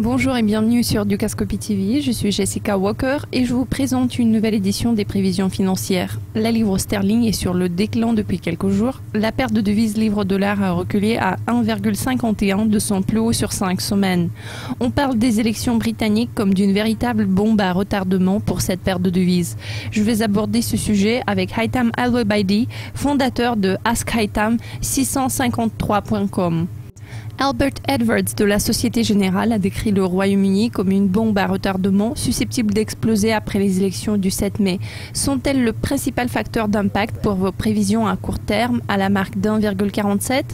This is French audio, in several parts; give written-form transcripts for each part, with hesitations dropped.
Bonjour et bienvenue sur Dukascopy TV, je suis Jessica Walker et je vous présente une nouvelle édition des prévisions financières. La livre sterling est sur le déclin depuis quelques jours. La paire de devises livre-dollar a reculé à 1,51 de son plus haut sur 5 semaines. On parle des élections britanniques comme d'une véritable bombe à retardement pour cette paire de devises. Je vais aborder ce sujet avec Haitham Al-Wabaidi, fondateur de AskHaitham653.com. Albert Edwards de la Société Générale a décrit le Royaume-Uni comme une bombe à retardement susceptible d'exploser après les élections du 7 mai. Sont-elles le principal facteur d'impact pour vos prévisions à court terme à la marque d'1,47 ?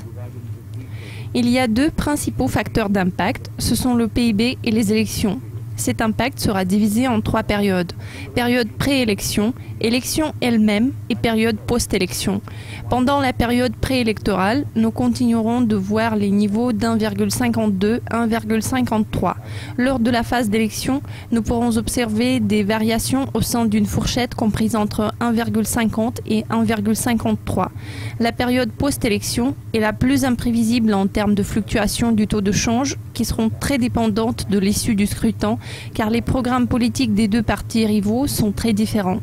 Il y a deux principaux facteurs d'impact, ce sont le PIB et les élections. Cet impact sera divisé en trois périodes. Période préélection, élection elle-même et période post-élection. Pendant la période préélectorale, nous continuerons de voir les niveaux d'1,52 à 1,53. Lors de la phase d'élection, nous pourrons observer des variations au sein d'une fourchette comprise entre 1,50 et 1,53. La période post-élection est la plus imprévisible en termes de fluctuation du taux de change, qui seront très dépendantes de l'issue du scrutin, car les programmes politiques des deux partis rivaux sont très différents.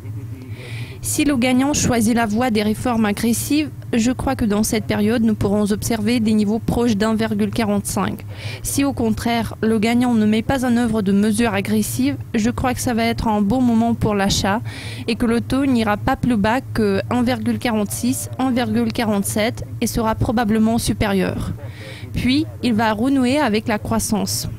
Si le gagnant choisit la voie des réformes agressives, je crois que dans cette période, nous pourrons observer des niveaux proches d'1,45. Si au contraire, le gagnant ne met pas en œuvre de mesures agressives, je crois que ça va être un bon moment pour l'achat et que le taux n'ira pas plus bas que 1,46, 1,47 et sera probablement supérieur. Puis, il va renouer avec la croissance.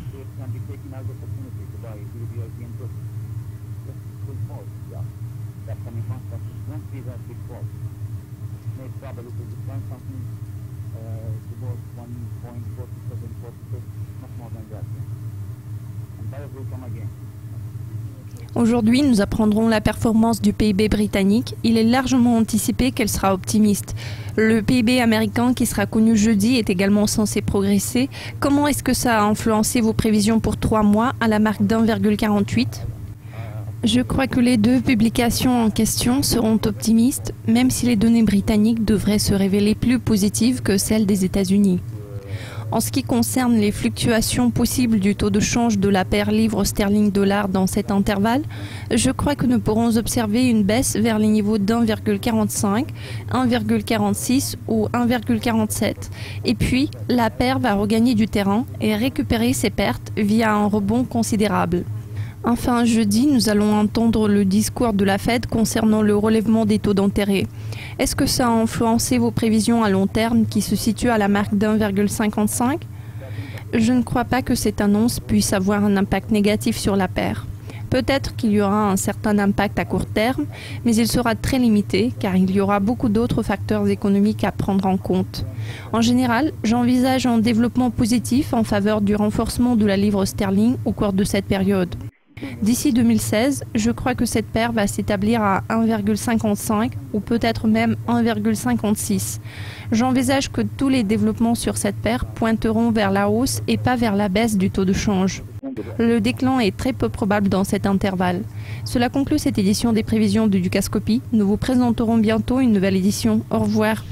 Aujourd'hui, nous apprendrons la performance du PIB britannique. Il est largement anticipé qu'elle sera optimiste. Le PIB américain qui sera connu jeudi est également censé progresser. Comment est-ce que ça a influencé vos prévisions pour 3 mois à la marque d'1,48 ? Je crois que les deux publications en question seront optimistes, même si les données britanniques devraient se révéler plus positives que celles des États-Unis. En ce qui concerne les fluctuations possibles du taux de change de la paire livre sterling-dollar dans cet intervalle, je crois que nous pourrons observer une baisse vers les niveaux d'1,45, 1,46 ou 1,47. Et puis, la paire va regagner du terrain et récupérer ses pertes via un rebond considérable. Enfin, jeudi, nous allons entendre le discours de la Fed concernant le relèvement des taux d'intérêt. Est-ce que ça a influencé vos prévisions à long terme qui se situent à la marque d'1,55 ? Je ne crois pas que cette annonce puisse avoir un impact négatif sur la paire. Peut-être qu'il y aura un certain impact à court terme, mais il sera très limité car il y aura beaucoup d'autres facteurs économiques à prendre en compte. En général, j'envisage un développement positif en faveur du renforcement de la livre sterling au cours de cette période. D'ici 2016, je crois que cette paire va s'établir à 1,55 ou peut-être même 1,56. J'envisage que tous les développements sur cette paire pointeront vers la hausse et pas vers la baisse du taux de change. Le déclin est très peu probable dans cet intervalle. Cela conclut cette édition des prévisions de Dukascopy. Nous vous présenterons bientôt une nouvelle édition. Au revoir.